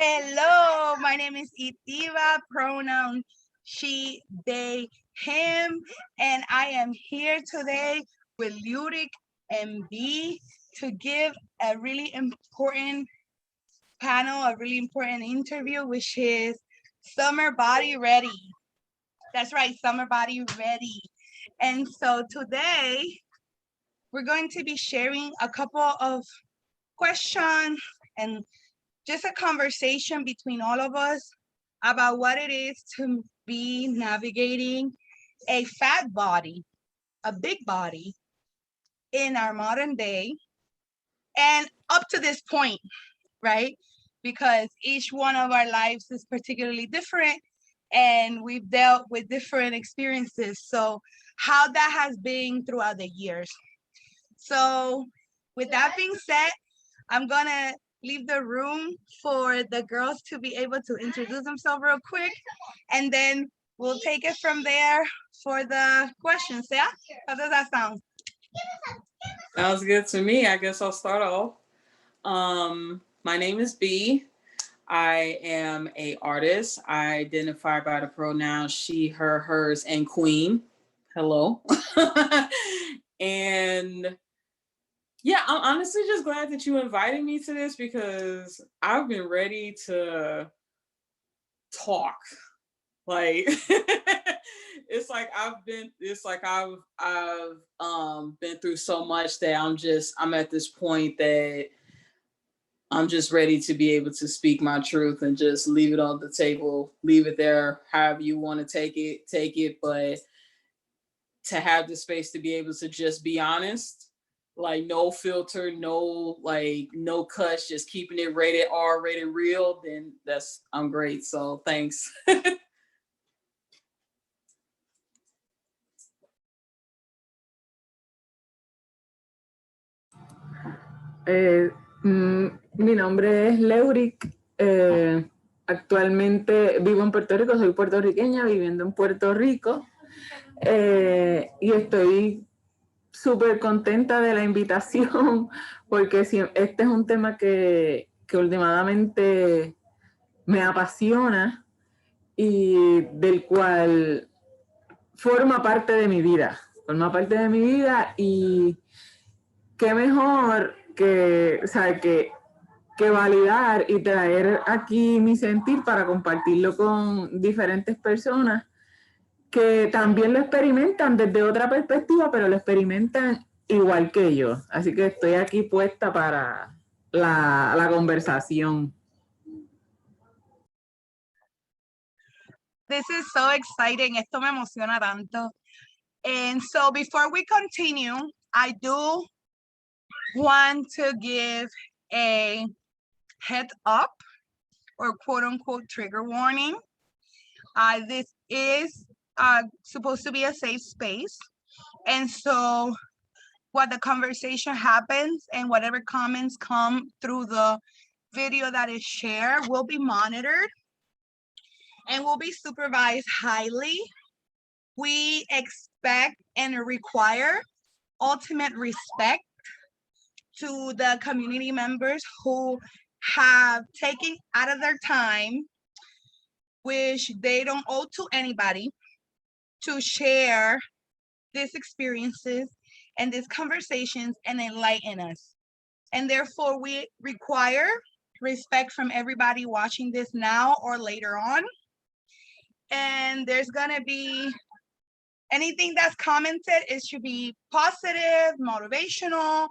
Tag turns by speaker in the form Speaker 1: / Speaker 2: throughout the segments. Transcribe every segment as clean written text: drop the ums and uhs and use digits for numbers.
Speaker 1: Hello, my name is Itiva, pronoun she, they, him, and I am here today with Lyric and B to give a really important panel, a really important interview, which is Summer Body Ready. That's right, Summer Body Ready. And so today we're going to be sharing a couple of questions and just a conversation between all of us about what it is to be navigating a fat body, a big body in our modern day and up to this point, right? Because each one of our lives is particularly different and we've dealt with different experiences. So how that has been throughout the years. So with that being said, I'm gonna leave the room for the girls to be able to introduce themselves real quick, and then we'll take it from there for the questions. Yeah, how does that sound?
Speaker 2: Sounds good to me. I guess I'll start off. My name is B. I am an artist. I identify by the pronouns she, her, hers, and queen. Hello. And yeah, I'm honestly just glad that you invited me to this because I've been ready to talk. Like it's like I've been through so much that I'm at this point that I'm just ready to be able to speak my truth and just leave it on the table, leave it there, however you want to take it. But to have the space to be able to just be honest, like no filter, no cuts, just keeping it rated R, rated real, then I'm great. So thanks.
Speaker 3: Mi nombre es Leuric. Actualmente vivo en Puerto Rico, soy puertorriqueña viviendo en Puerto Rico y estoy súper contenta de la invitación porque este es un tema que últimamente me apasiona y del cual forma parte de mi vida y qué mejor que validar y traer aquí mi sentir para compartirlo con diferentes personas que también lo experimentan desde otra perspectiva, pero lo experimentan igual que yo. Así que estoy aquí puesta para la conversación.
Speaker 1: This is so exciting. Esto me emociona tanto. And so before we continue, I do want to give a heads up or quote unquote trigger warning. This is supposed to be a safe space. And so what the conversation happens and whatever comments come through the video that is shared will be monitored and will be supervised highly. We expect and require ultimate respect to the community members who have taken out of their time, which they don't owe to anybody, to share these experiences and these conversations and enlighten us. And therefore, we require respect from everybody watching this now or later on. And there's gonna be anything that's commented, it should be positive, motivational,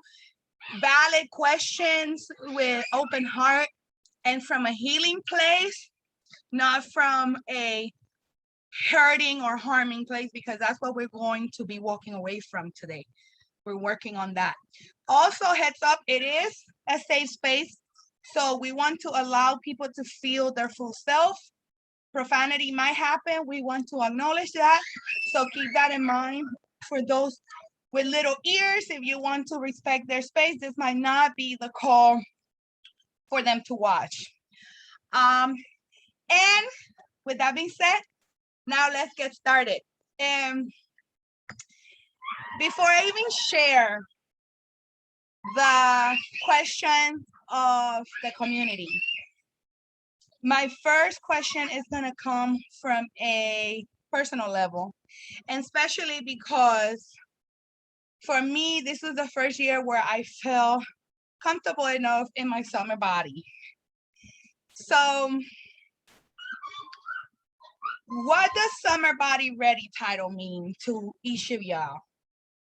Speaker 1: valid questions with open heart and from a healing place, not from a hurting or harming place, because that's what we're going to be walking away from today. We're working on that. Also, heads up, it is a safe space. So we want to allow people to feel their full self. Profanity might happen. We want to acknowledge that. So keep that in mind for those with little ears. If you want to respect their space, this might not be the call for them to watch. And with that being said, now let's get started. Before I even share the question of the community, My first question is gonna come from a personal level, and especially because for me, this was the first year where I felt comfortable enough in my summer body. So what does Summer Body Ready title mean to each of y'all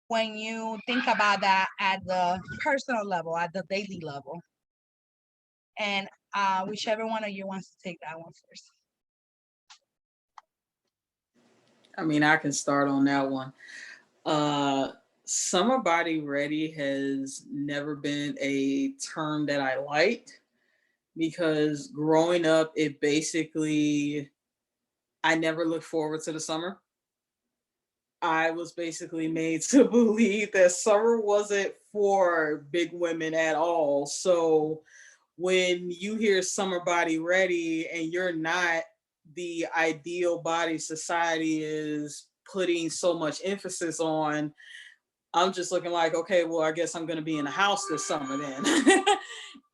Speaker 1: when you think about that at the personal level, at the daily level? And whichever one of you wants to take that one first.
Speaker 2: I mean, I can start on that one. Summer Body Ready has never been a term that I liked, because growing up, it basically, I never looked forward to the summer. I was basically made to believe that summer wasn't for big women at all. So when you hear Summer Body Ready and you're not the ideal body society is putting so much emphasis on, I'm just looking like, okay, well, I guess I'm going to be in the house this summer then.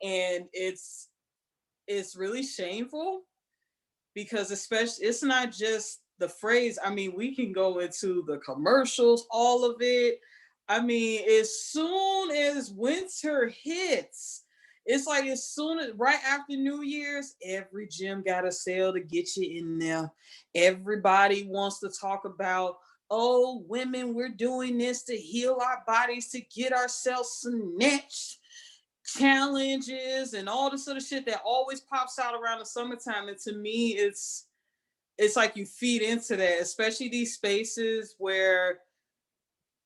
Speaker 2: And it's really shameful, because especially, it's not just the phrase. I mean, we can go into the commercials, all of it. I mean, as soon as winter hits, it's like as soon as right after New Year's, every gym got a sale to get you in there. Everybody wants to talk about, oh, women, we're doing this to heal our bodies, to get ourselves snatched, challenges, and all this sort of shit that always pops out around the summertime. And to me, it's like you feed into that, especially these spaces where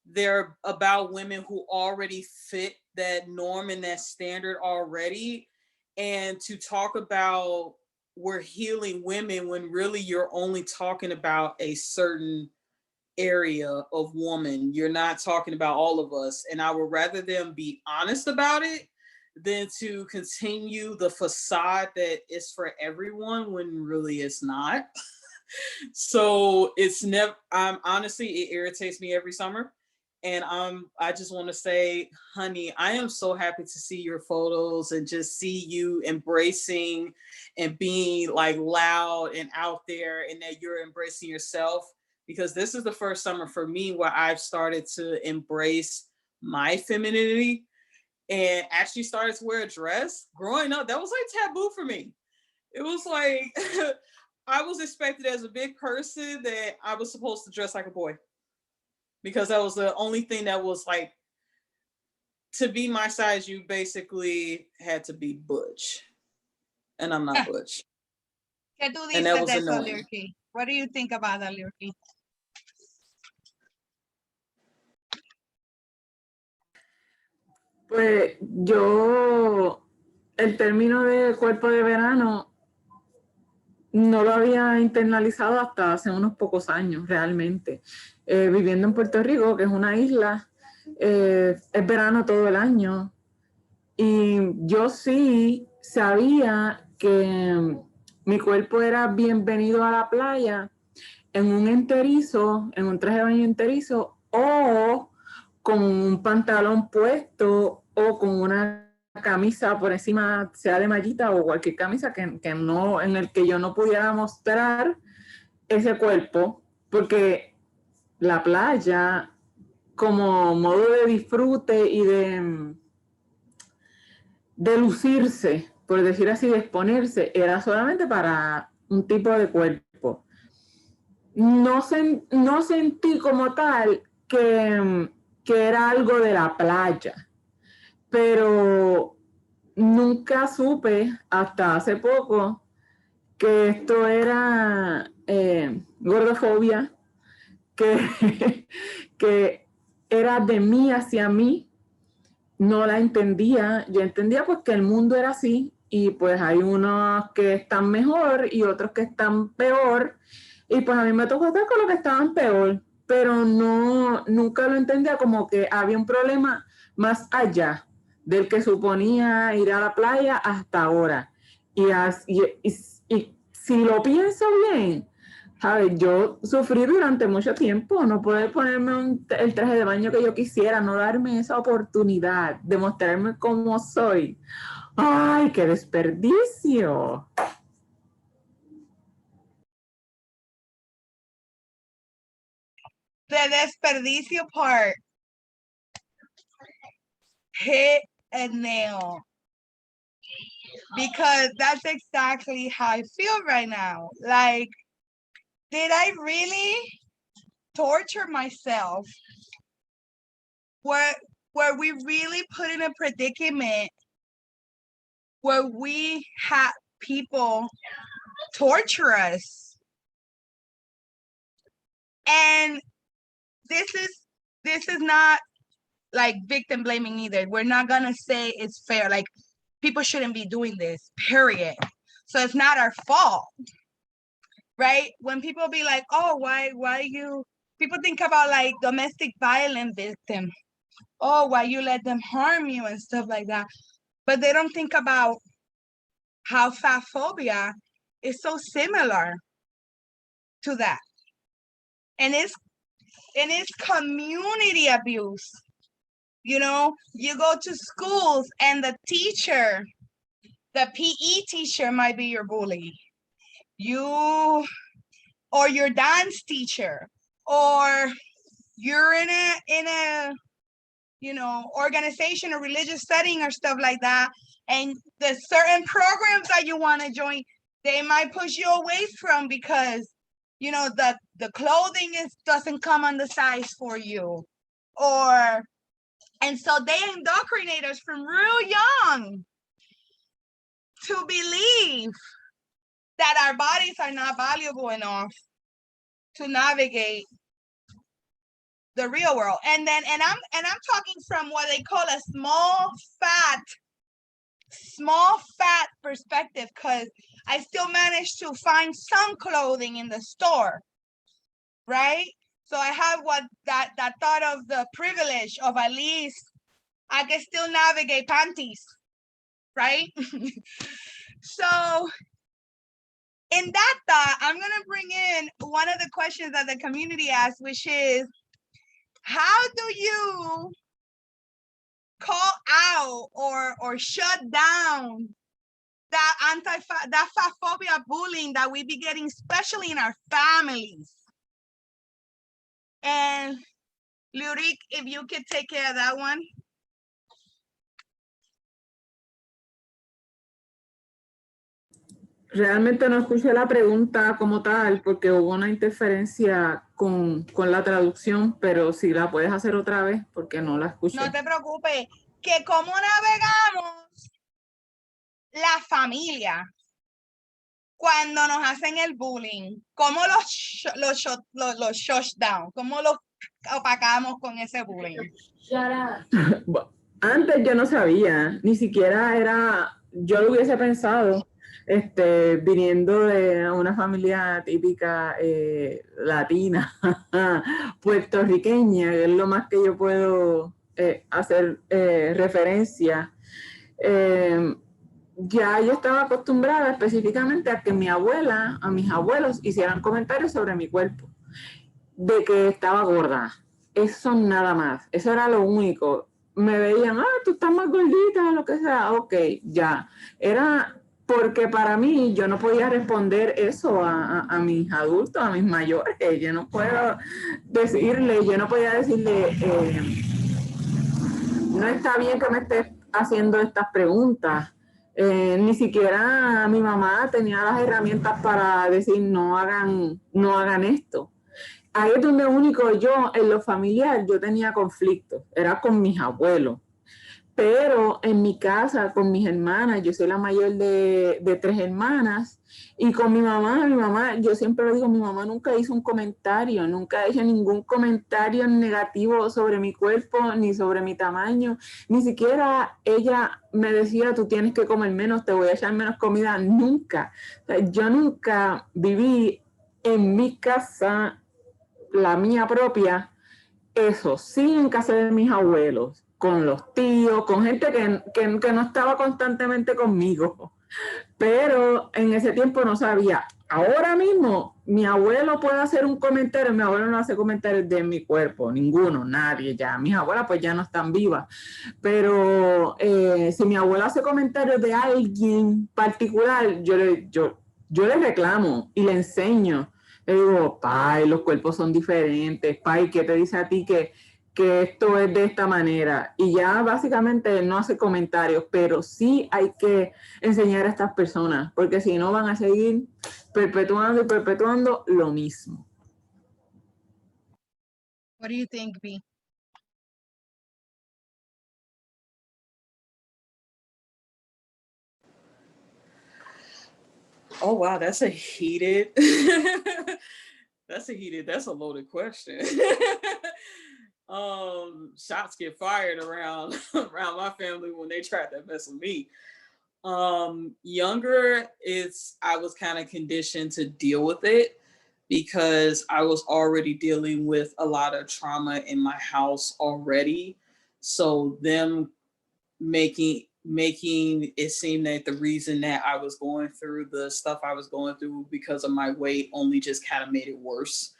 Speaker 2: they're about women who already fit that norm and that standard already. And to talk about we're healing women when really you're only talking about a certain area of woman. You're not talking about all of us. And I would rather them be honest about it than to continue the facade that is for everyone when really it's not. So it's never, honestly, it irritates me every summer. And I just want to say, honey, I am so happy to see your photos and just see you embracing and being like loud and out there, and that you're embracing yourself, because this is the first summer for me where I've started to embrace my femininity and actually started to wear a dress. Growing up, that was like taboo for me. It was like, I was expected as a big person that I was supposed to dress like a boy, because that was the only thing that was like, to be my size, you basically had to be butch. And I'm not butch.
Speaker 1: ¿Qué tú
Speaker 2: And that
Speaker 1: dices
Speaker 2: was
Speaker 1: de eso,
Speaker 2: annoying.
Speaker 1: Lyrky? What do you think about that, Lyrky?
Speaker 3: Pues yo, el término de cuerpo de verano no lo había internalizado hasta hace unos pocos años realmente. Viviendo en Puerto Rico, que es una isla, es verano todo el año. Y yo sí sabía que mi cuerpo era bienvenido a la playa en un enterizo, en un traje de baño enterizo, o con un pantalón puesto, o con una camisa por encima, sea de mallita o cualquier camisa que no, en el que yo no pudiera mostrar ese cuerpo, porque la playa, como modo de disfrute y de lucirse, por decir así, de exponerse, era solamente para un tipo de cuerpo. No sentí como tal que era algo de la playa, pero nunca supe hasta hace poco que esto era gordofobia, que era de mí hacia mí. No la entendía. Yo entendía pues que el mundo era así, y pues hay unos que están mejor y otros que están peor, y pues a mí me tocó estar con los que estaban peor, pero nunca lo entendía como que había un problema más allá del que suponía ir a la playa hasta ahora. Y si lo pienso bien, ¿sabes? Yo sufrí durante mucho tiempo no poder ponerme el traje de baño que yo quisiera, no darme esa oportunidad de mostrarme cómo soy. ¡Ay, qué desperdicio!
Speaker 1: the desperdicio part hit a nail, because that's exactly how I feel right now. Like, did I really torture myself? Were we really put in a predicament where we had people torture us? And this is not like victim blaming either. We're not gonna say it's fair. Like, people shouldn't be doing this, period. So it's not our fault, right? When people be like, oh, why you, people think about like domestic violence victim. Oh, why you let them harm you and stuff like that. But they don't think about how fatphobia is so similar to that. And it's community abuse. You know, you go to schools and the PE teacher might be your bully. Or your dance teacher, or you're in a organization or religious setting or stuff like that, and the certain programs that you want to join, they might push you away from because the clothing doesn't come on the size for you, and so they indoctrinate us from real young to believe that our bodies are not valuable enough to navigate the real world. And I'm talking from what they call a small fat perspective, because I still managed to find some clothing in the store, right? So I have that thought of the privilege of at least I can still navigate panties, right? So in that thought, I'm gonna bring in one of the questions that the community asked, which is, how do you call out or shut down that fatphobia bullying that we be getting, especially in our families? And Lurik, if you could take care of that one.
Speaker 3: Realmente no escuché la pregunta como tal porque hubo una interferencia con la traducción, pero si la puedes hacer otra vez porque no la escuché.
Speaker 1: No te preocupes, que cómo navegamos la familia cuando nos hacen el bullying, cómo los shutdown, cómo los opacamos con ese bullying.
Speaker 3: Bueno, antes yo no sabía, ni siquiera yo lo hubiese pensado, viniendo de una familia típica latina, puertorriqueña, que es lo más que yo puedo hacer referencia. Ya yo estaba acostumbrada específicamente a que mi abuela, a mis abuelos hicieran comentarios sobre mi cuerpo, de que estaba gorda. Eso nada más, eso era lo único. Me veían, tú estás más gordita, lo que sea, ok, ya. Era porque para mí yo no podía responder eso a mis adultos, a mis mayores. Yo no puedo decirle, yo no podía decirle, no está bien que me estés haciendo estas preguntas. Ni siquiera mi mamá tenía las herramientas para decir no hagan esto. Ahí es donde único yo, en lo familiar, yo tenía conflictos, era con mis abuelos. Pero en mi casa, con mis hermanas, yo soy la mayor de 3 hermanas, y con mi mamá, yo siempre lo digo, mi mamá nunca hizo un comentario, nunca ha hecho ningún comentario negativo sobre mi cuerpo, ni sobre mi tamaño, ni siquiera ella me decía, tú tienes que comer menos, te voy a echar menos comida, nunca. O sea, yo nunca viví en mi casa, la mía propia, eso, sí, en casa de mis abuelos, con los tíos, con gente que no estaba constantemente conmigo, pero en ese tiempo no sabía. Ahora mismo, mi abuelo puede hacer un comentario, mi abuelo no hace comentarios de mi cuerpo, ninguno, nadie ya. Mis abuelas pues ya no están vivas, pero si mi abuela hace comentarios de alguien particular, yo le reclamo y le enseño. Le digo, Pai, los cuerpos son diferentes. Pai, ¿qué te dice a ti que esto es de esta manera? Y ya básicamente no hace comentarios, pero sí hay que enseñar a estas personas, porque si no van a seguir perpetuando y perpetuando lo mismo.
Speaker 1: What do you think, B?
Speaker 2: Oh wow, that's a heated that's a loaded question. Shots get fired around around my family when they tried to mess with me. Younger, I was kind of conditioned to deal with it because I was already dealing with a lot of trauma in my house already. So them making it seem that the reason that I was going through the stuff I was going through because of my weight only just kind of made it worse.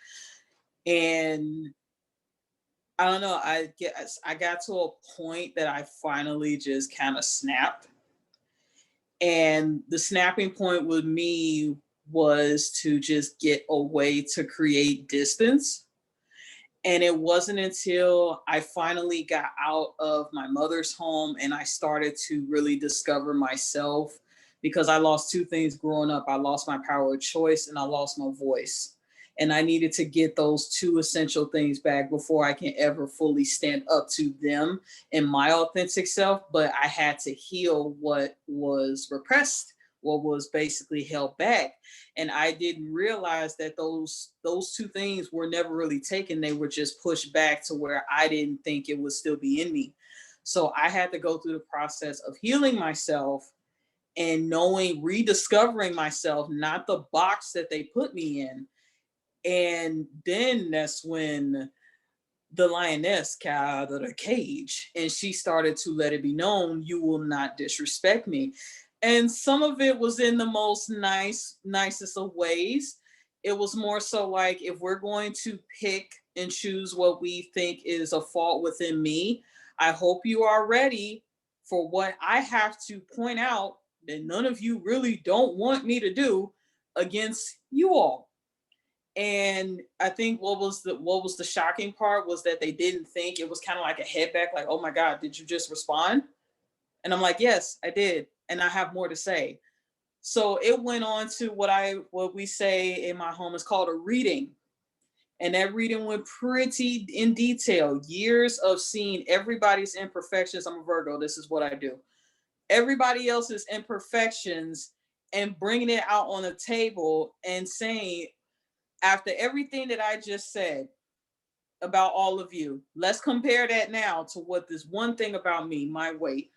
Speaker 2: And I don't know, I got to a point that I finally just kind of snapped. And the snapping point with me was to just get a way to create distance. And it wasn't until I finally got out of my mother's home and I started to really discover myself, because I lost two things growing up. I lost my power of choice and I lost my voice. And I needed to get those two essential things back before I can ever fully stand up to them and my authentic self. But I had to heal what was repressed, what was basically held back. And I didn't realize that those two things were never really taken. They were just pushed back to where I didn't think it would still be in me. So I had to go through the process of healing myself and rediscovering myself, not the box that they put me in. And then that's when the lioness came out of the cage and she started to let it be known, you will not disrespect me. And some of it was in the most nicest of ways. It was more so like, if we're going to pick and choose what we think is a fault within me, I hope you are ready for what I have to point out that none of you really don't want me to do against you all. And I think what was the shocking part was that they didn't think, it was kind of like a head back, like, oh my God, did you just respond? And I'm like, yes, I did. And I have more to say. So it went on to what we say in my home is called a reading. And that reading went pretty in detail, years of seeing everybody's imperfections. I'm a Virgo, this is what I do. Everybody else's imperfections and bringing it out on the table and saying, after everything that I just said about all of you, let's compare that now to what this one thing about me, my weight.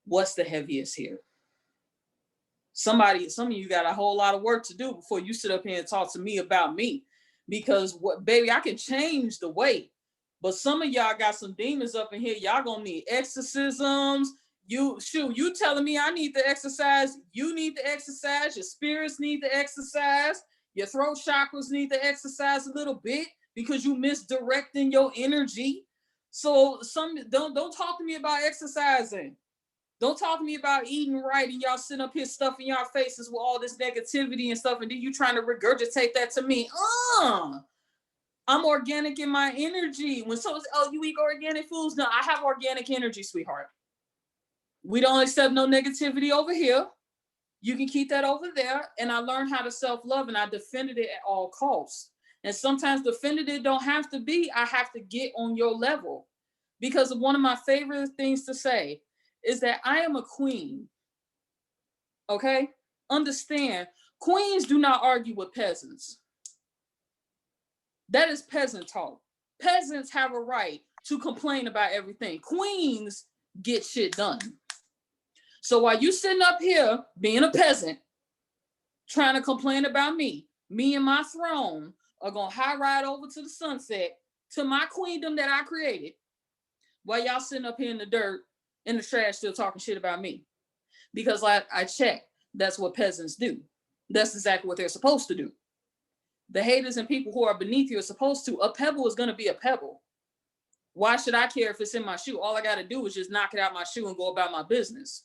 Speaker 2: What's the heaviest here? Some of you got a whole lot of work to do before you sit up here and talk to me about me. Because baby, I can change the weight. But some of y'all got some demons up in here. Y'all gonna need exorcisms. You telling me I need to exercise. You need to exercise. Your spirits need to exercise. Your throat chakras need to exercise a little bit because you misdirecting your energy. So don't talk to me about exercising. Don't talk to me about eating right and y'all sitting up here stuffing y'all faces with all this negativity and stuff, and then you trying to regurgitate that to me. I'm organic in my energy. When someone's, oh, you eat organic foods? No, I have organic energy, sweetheart. We don't accept no negativity over here. You can keep that over there. And I learned how to self-love, and I defended it at all costs. And sometimes defended it don't have to be, I have to get on your level. Because one of my favorite things to say is that I am a queen. Okay? Understand, queens do not argue with peasants. That is peasant talk. Peasants have a right to complain about everything. Queens get shit done. So while you sitting up here being a peasant, trying to complain about me and my throne are gonna high ride over to the sunset to my queendom that I created, while y'all sitting up here in the dirt, in the trash, still talking shit about me. Because I checked, that's what peasants do. That's exactly what they're supposed to do. The haters and people who are beneath you are supposed to. A pebble is going to be a pebble. Why should I care if it's in my shoe? All I got to do is just knock it out my shoe and go about my business.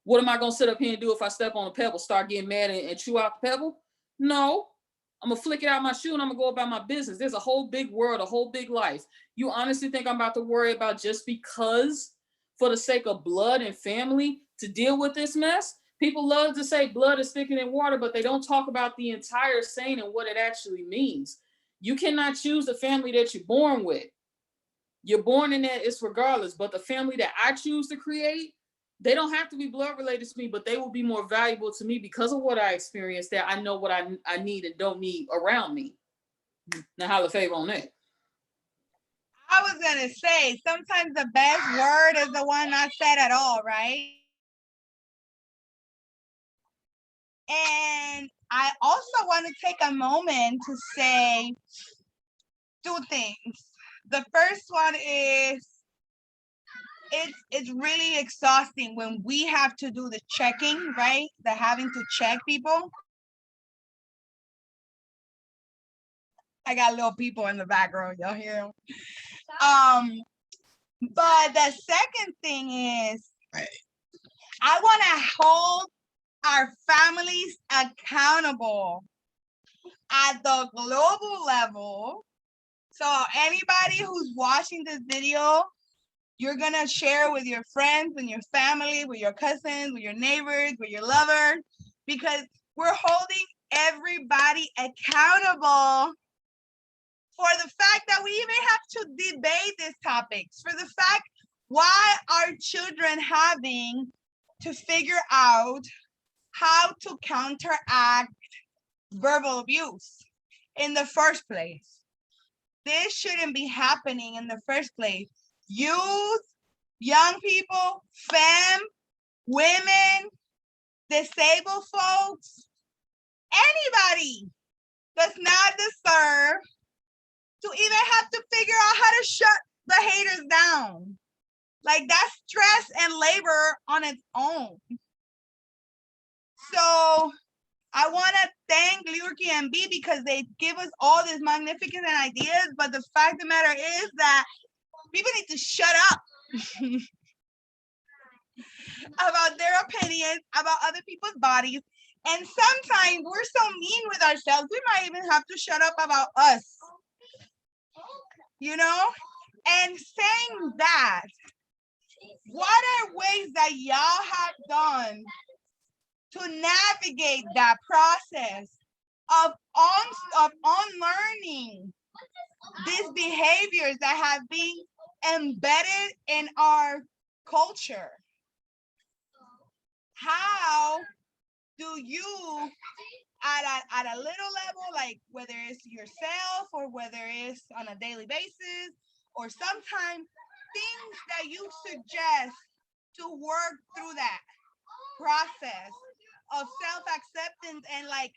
Speaker 2: What am I going to sit up here and do if I step on a pebble, start getting mad and chew out the pebble? No, I'm gonna flick it out my shoe and I'm gonna go about my business. There's a whole big world, a whole big life. You honestly think I'm about to worry about just because for the sake of blood and family to deal with this mess? People love to say blood is thicker than water, but they don't talk about the entire saying and what it actually means. You cannot choose the family that you're born with. You're born in that, it's regardless, but the family that I choose to create, they don't have to be blood related to me, but they will be more valuable to me because of what I experienced, that I know what I need and don't need around me. Now, holla favor on that.
Speaker 1: I was gonna say, sometimes the best word is the one not said at all, right? And I also want to take a moment to say two things. The first one is it's really exhausting when we have to do the checking, right? The having to check people. I got little people in the background, y'all hear them? But the second thing is I want to hold our families accountable at the global level. So anybody who's watching this video, you're gonna share with your friends, with your family, with your cousins, with your neighbors, with your lovers, because we're holding everybody accountable for the fact that we even have to debate these topics, for the fact why are children having to figure out how to counteract verbal abuse in the first place. This shouldn't be happening in the first place. Youth, young people, women, disabled folks, anybody does not deserve to even have to figure out how to shut the haters down. Like, that's stress and labor on its own. So I want to thank Liurki and B because they give us all these magnificent ideas, but the fact of the matter is that people need to shut up about their opinions, about other people's bodies. And sometimes we're so mean with ourselves, we might even have to shut up about us, you know? And saying that, what are ways that y'all have done to navigate that process of unlearning these behaviors that have been embedded in our culture? How do you, at a little level, like whether it's yourself or whether it's on a daily basis, or sometimes things that you suggest to work through that process of self-acceptance and like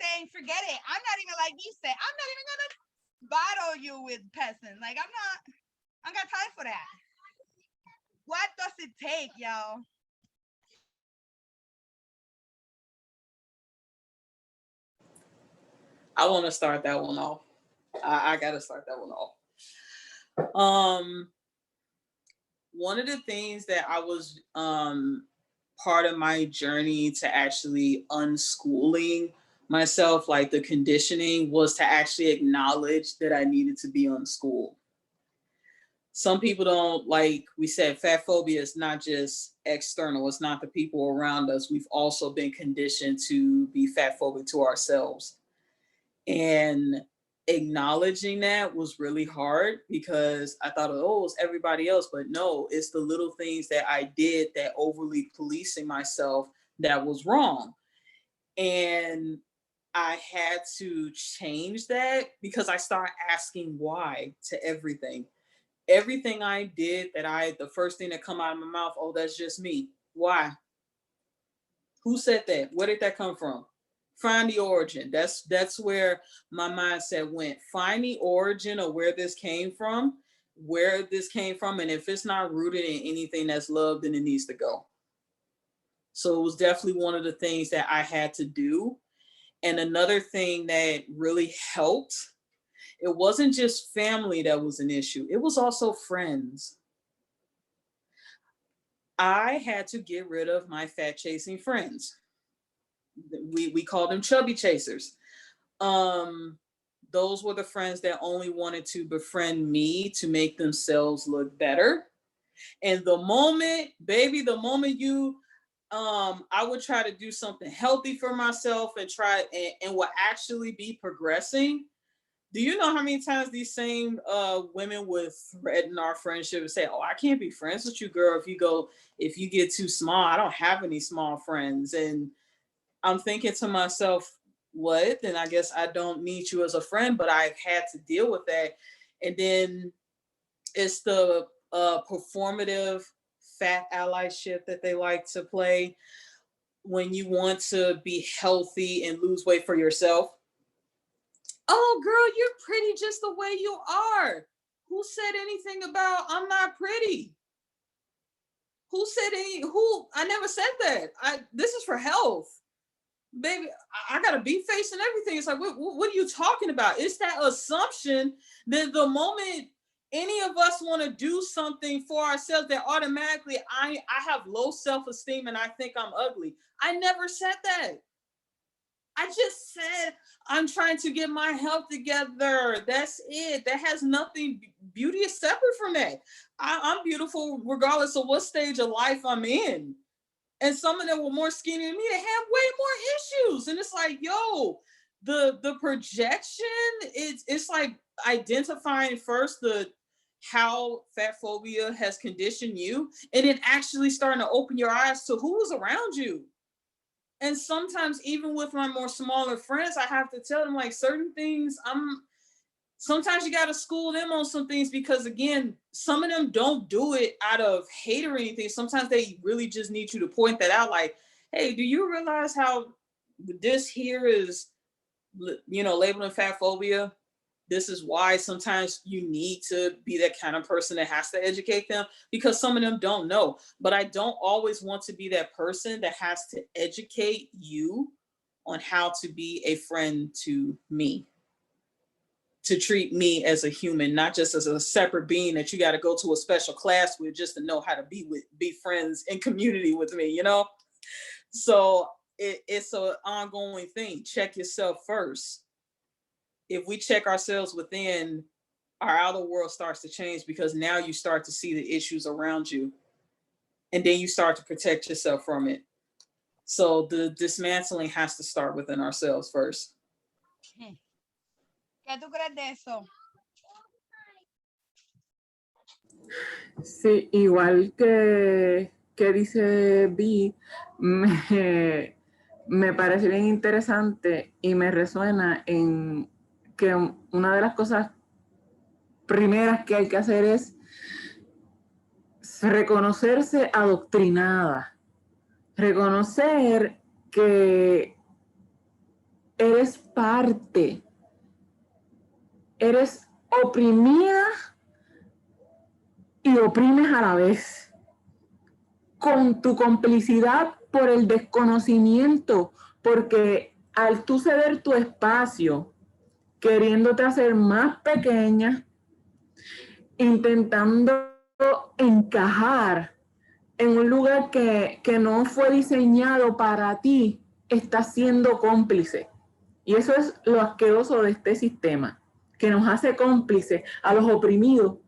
Speaker 1: saying, forget it, I'm not even, like you said, I'm not even gonna battle you with peasants. Like, I got time for that. What does it take, y'all?
Speaker 2: I want to start that one off. I got to start that one off. One of the things that I was part of my journey to actually unschooling myself, like the conditioning, was to actually acknowledge that I needed to be unschooled. Some people don't, like we said, fat phobia is not just external. It's not the people around us. We've also been conditioned to be fat phobic to ourselves. And acknowledging that was really hard because I thought, oh, it's everybody else. But no, it's the little things that I did that overly policing myself that was wrong. And I had to change that because I started asking why to everything. Everything I did the first thing that come out of my mouth, oh, that's just me. Why? Who said that? Where did that come from? Find the origin. That's where my mindset went. Find the origin of where this came from, and if it's not rooted in anything that's loved, then it needs to go. So it was definitely one of the things that I had to do. And another thing that really helped, it wasn't just family that was an issue. It was also friends. I had to get rid of my fat chasing friends. We call them chubby chasers. those were the friends that only wanted to befriend me to make themselves look better. And the moment, baby, the moment you, I would try to do something healthy for myself and try and will actually be progressing. Do you know how many times these same women would threaten our friendship and say, "Oh, I can't be friends with you, girl, if you get too small. I don't have any small friends." And I'm thinking to myself, what? Then I guess I don't need you as a friend, but I've had to deal with that. And then it's the performative fat allyship that they like to play when you want to be healthy and lose weight for yourself. Oh, girl, you're pretty just the way you are. Who said anything about I'm not pretty? Who said I never said that. This is for health. Baby, I got a beef face and everything. It's like, what are you talking about? It's that assumption that the moment any of us want to do something for ourselves, that automatically I have low self-esteem and I think I'm ugly. I never said that. I just said I'm trying to get my health together. That's it. That has nothing. Beauty is separate from that. I'm beautiful regardless of what stage of life I'm in. And some of them were more skinny than me. They have way more issues. And it's like, yo, the projection, it's like identifying first how fat phobia has conditioned you, and then actually starting to open your eyes to who's around you. And sometimes even with my more smaller friends, I have to tell them like certain things, sometimes you got to school them on some things, because again, some of them don't do it out of hate or anything. Sometimes they really just need you to point that out. Like, hey, do you realize how this here is, labeling fat phobia? This is why sometimes you need to be that kind of person that has to educate them, because some of them don't know. But I don't always want to be that person that has to educate you on how to be a friend to me, to treat me as a human, not just as a separate being that you got to go to a special class with just to know how to be friends in community with me, So it's an ongoing thing. Check yourself first. If we check ourselves within, our outer world starts to change, because now you start to see the issues around you, and then you start to protect yourself from it. So the dismantling has to start within ourselves first.
Speaker 1: ¿Qué tú crees de eso?
Speaker 3: Sí, igual que dice Vi, me parece bien interesante y me resuena en que una de las cosas primeras que hay que hacer es reconocerse adoctrinada, reconocer que eres parte, eres oprimida y oprimes a la vez, con tu complicidad por el desconocimiento, porque al tú ceder tu espacio, queriéndote hacer más pequeña, intentando encajar en un lugar que no fue diseñado para ti, estás siendo cómplice. Y eso es lo asqueroso de este sistema, que nos hace cómplices a los oprimidos,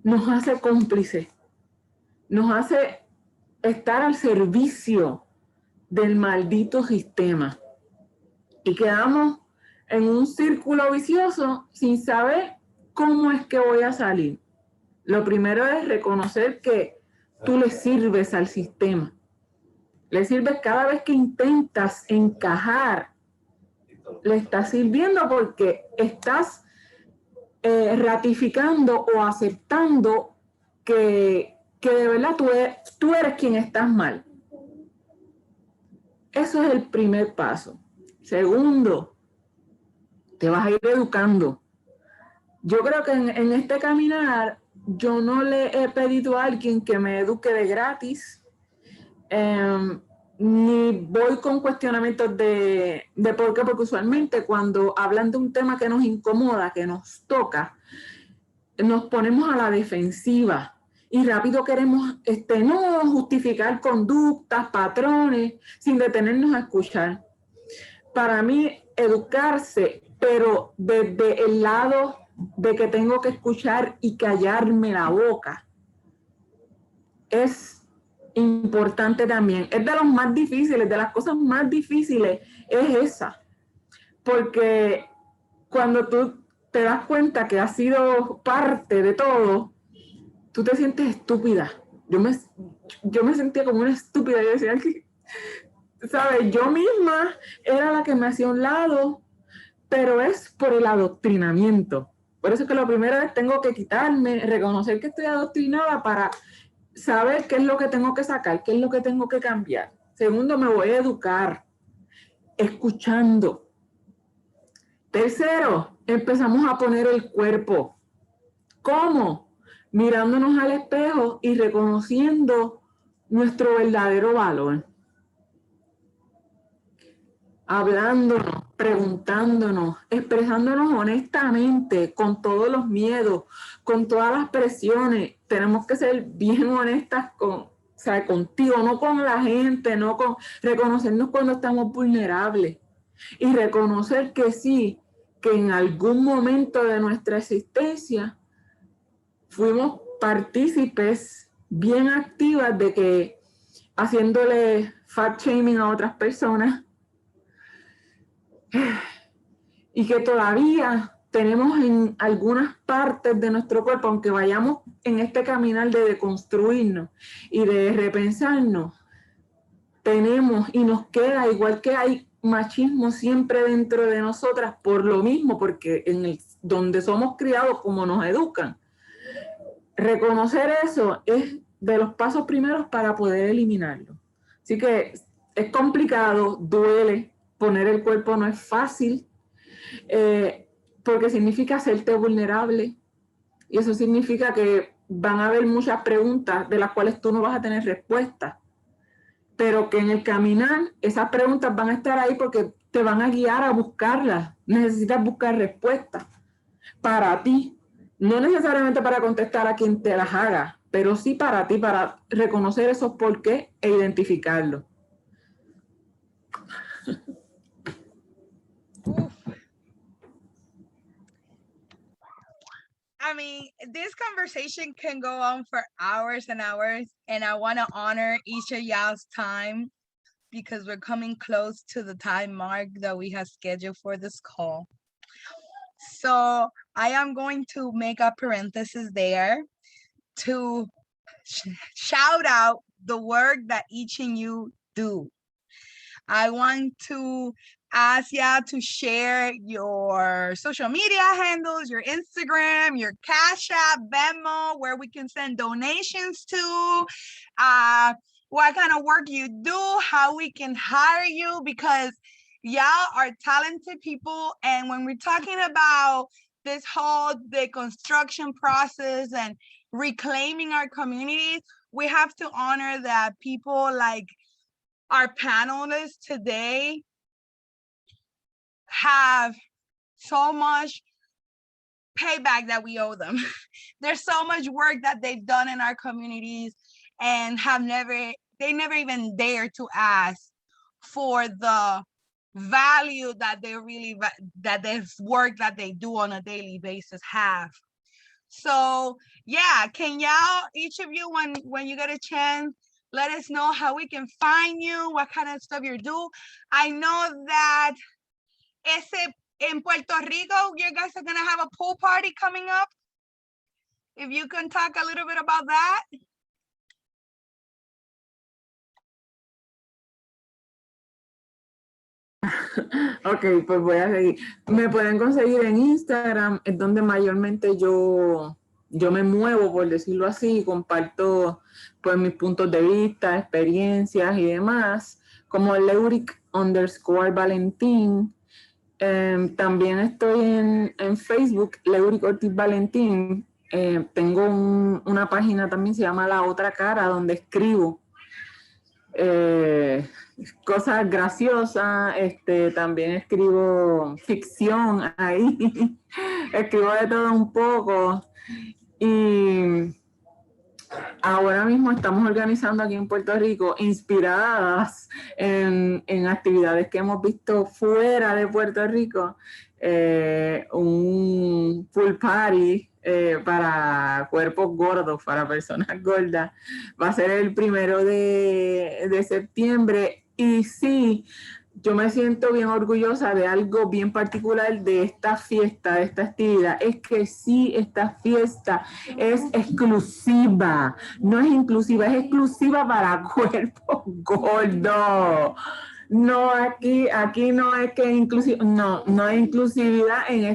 Speaker 3: nos hace cómplices, nos hace estar al servicio del maldito sistema. Y quedamos en un círculo vicioso sin saber cómo es que voy a salir. Lo primero es reconocer que tú le sirves al sistema. Le sirves cada vez que intentas encajar. Le estás sirviendo porque estás ratificando o aceptando que de verdad tú eres quien estás mal. Eso es el primer paso. Segundo, te vas a ir educando. Yo creo que en este caminar yo no le he pedido a alguien que me eduque de gratis, ni voy con cuestionamientos de por qué, porque usualmente cuando hablan de un tema que nos incomoda, que nos toca, nos ponemos a la defensiva y rápido queremos no justificar conductas, patrones, sin detenernos a escuchar. para mí educarse, pero desde el lado de que tengo que escuchar y callarme la boca, es importante también. Es de los más difíciles, de las cosas más difíciles, es esa. Porque cuando tú te das cuenta que has sido parte de todo, tú te sientes estúpida. Yo me sentía como una estúpida. Yo decía que, ¿sabes? Yo misma era la que me hacía a un lado, pero es por el adoctrinamiento. Por eso es que lo primero es tengo que quitarme, reconocer que estoy adoctrinada para saber qué es lo que tengo que sacar, qué es lo que tengo que cambiar. Segundo, me voy a educar, escuchando. Tercero, empezamos a poner el cuerpo. ¿Cómo? Mirándonos al espejo y reconociendo nuestro verdadero valor. Hablándonos, preguntándonos, expresándonos honestamente, con todos los miedos, con todas las presiones. Tenemos que ser bien honestas contigo, no con la gente, no con reconocernos cuando estamos vulnerables y reconocer que sí, que en algún momento de nuestra existencia fuimos partícipes bien activas de que haciéndole fat shaming a otras personas y que todavía tenemos en algunas partes de nuestro cuerpo, aunque vayamos en este caminar de deconstruirnos y de repensarnos, tenemos y nos queda, igual que hay machismo siempre dentro de nosotras por lo mismo, porque donde somos criados como nos educan. Reconocer eso es de los pasos primeros para poder eliminarlo. Así que es complicado, duele, poner el cuerpo no es fácil, porque significa hacerte vulnerable y eso significa que van a haber muchas preguntas de las cuales tú no vas a tener respuesta, pero que en el caminar esas preguntas van a estar ahí porque te van a guiar a buscarlas. Necesitas buscar respuestas para ti, no necesariamente para contestar a quien te las haga, pero sí para ti, para reconocer esos por qué e identificarlos.
Speaker 1: I mean, this conversation can go on for hours and hours, and I want to honor each of y'all's time because we're coming close to the time mark that we have scheduled for this call. So I am going to make a parenthesis there to shout out the work that each of you do. I want to ask y'all to share your social media handles, your Instagram, your Cash App, Venmo, where we can send donations to, what kind of work you do, how we can hire you, because y'all are talented people. And when we're talking about this whole deconstruction process and reclaiming our communities, we have to honor that people like our panelists today have so much payback that we owe them. There's so much work that they've done in our communities and they never even dare to ask for the value that that this work that they do on a daily basis have. So yeah, can y'all, each of you, when you get a chance, let us know how we can find you, what kind of stuff you do. I know that in Puerto Rico, you guys are gonna have a pool party coming up. If you can talk a little bit about that.
Speaker 3: Ok, pues voy a seguir. Me pueden conseguir en Instagram, es donde mayormente yo me muevo, por decirlo así, comparto pues mis puntos de vista, experiencias y demás, como Leuric_Valentín. También estoy en Facebook, Leuric Ortiz Valentín. Tengo una página también, se llama La Otra Cara, donde escribo cosas graciosas, también escribo ficción ahí, escribo de todo un poco y ahora mismo estamos organizando aquí en Puerto Rico, inspiradas en actividades que hemos visto fuera de Puerto Rico, un pool party para cuerpos gordos, para personas gordas. Va a ser el 1 de septiembre y sí, yo me siento bien orgullosa de algo bien particular de esta fiesta, de esta actividad, es que sí, esta fiesta es exclusiva, no es inclusiva, es exclusiva para cuerpos gordos. No, aquí no es que no hay inclusividad en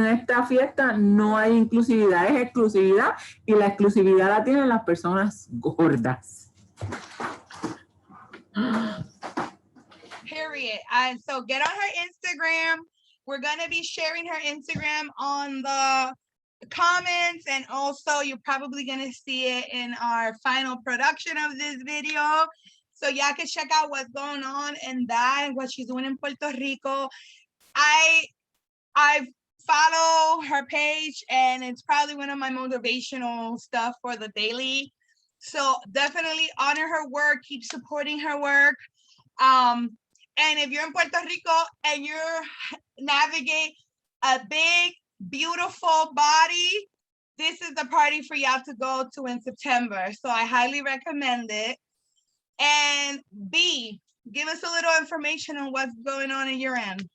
Speaker 3: esta fiesta, no hay inclusividad, es exclusividad y la exclusividad la tienen las personas gordas.
Speaker 1: Period. And so get on her Instagram. We're gonna be sharing her Instagram on the comments, and also you're probably gonna see it in our final production of this video. So y'all can check out what's going on in that and what she's doing in Puerto Rico. I follow her page, and it's probably one of my motivational stuff for the daily. So definitely honor her work, keep supporting her work. And if you're in Puerto Rico and you're navigate a big, beautiful body, this is the party for y'all to go to in September. So I highly recommend it. And B, give us a little information on what's going on in your end.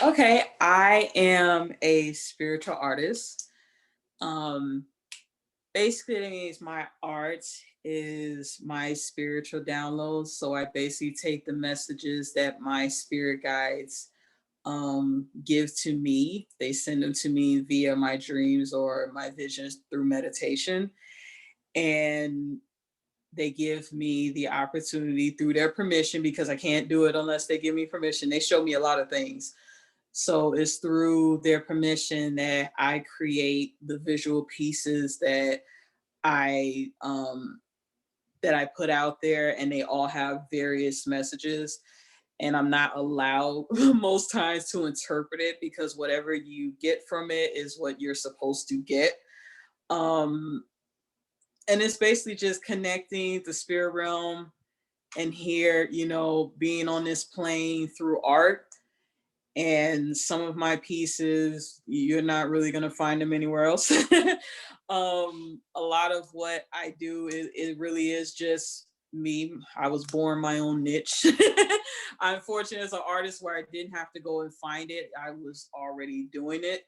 Speaker 2: Okay, I am a spiritual artist. Basically, it means my art is my spiritual downloads. So I basically take the messages that my spirit guides give to me. They send them to me via my dreams or my visions through meditation. And they give me the opportunity through their permission, because I can't do it unless they give me permission. They show me a lot of things. So it's through their permission that I create the visual pieces that I put out there, and they all have various messages. And I'm not allowed most times to interpret it, because whatever you get from it is what you're supposed to get. And it's basically just connecting the spirit realm and here, being on this plane through art. And some of my pieces, you're not really going to find them anywhere else. A lot of what I do, it really is just me. I was born my own niche. I'm fortunate as an artist where I didn't have to go and find it. I was already doing it.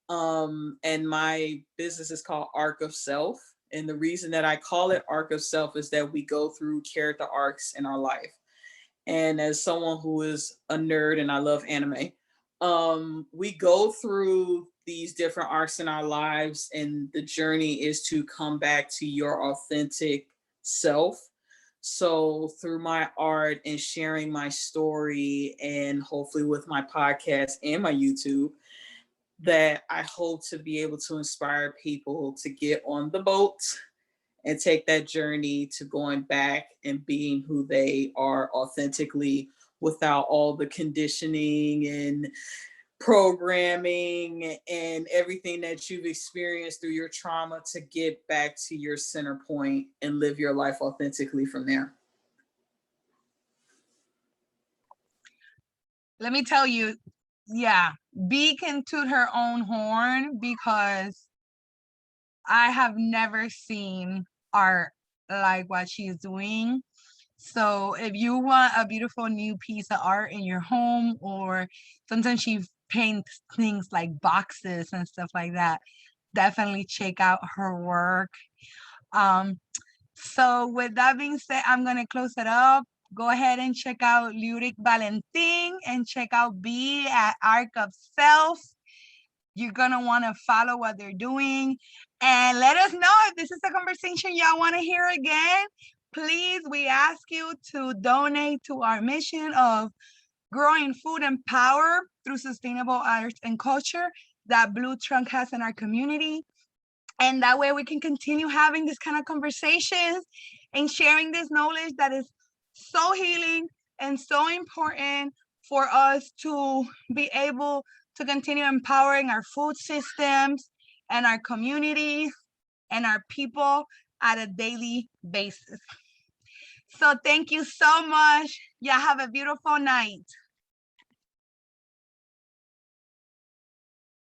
Speaker 2: And my business is called Arc of Self. And the reason that I call it Arc of Self is that we go through character arcs in our life. And as someone who is a nerd and I love anime, we go through these different arcs in our lives, and the journey is to come back to your authentic self. So through my art and sharing my story, and hopefully with my podcast and my YouTube, that I hope to be able to inspire people to get on the boat and take that journey to going back and being who they are authentically, without all the conditioning and programming and everything that you've experienced through your trauma, to get back to your center point and live your life authentically from there.
Speaker 1: Let me tell you, yeah, B can toot her own horn, because I have never seen art like what she's doing. So if you want a beautiful new piece of art in your home, or sometimes she paints things like boxes and stuff like that, definitely check out her work. So with that being said, I'm gonna close it up. Go ahead and check out Lyric Valentin and check out B at Arc of Self. You're gonna want to follow what they're doing, and let us know if this is a conversation y'all want to hear again. Please, we ask you to donate to our mission of growing food and power through sustainable arts and culture that Blue Trunk has in our community. And that way we can continue having this kind of conversations and sharing this knowledge that is so healing and so important for us to be able to continue empowering our food systems and our communities and our people at a daily basis. So thank you so much. Y'all have a beautiful night.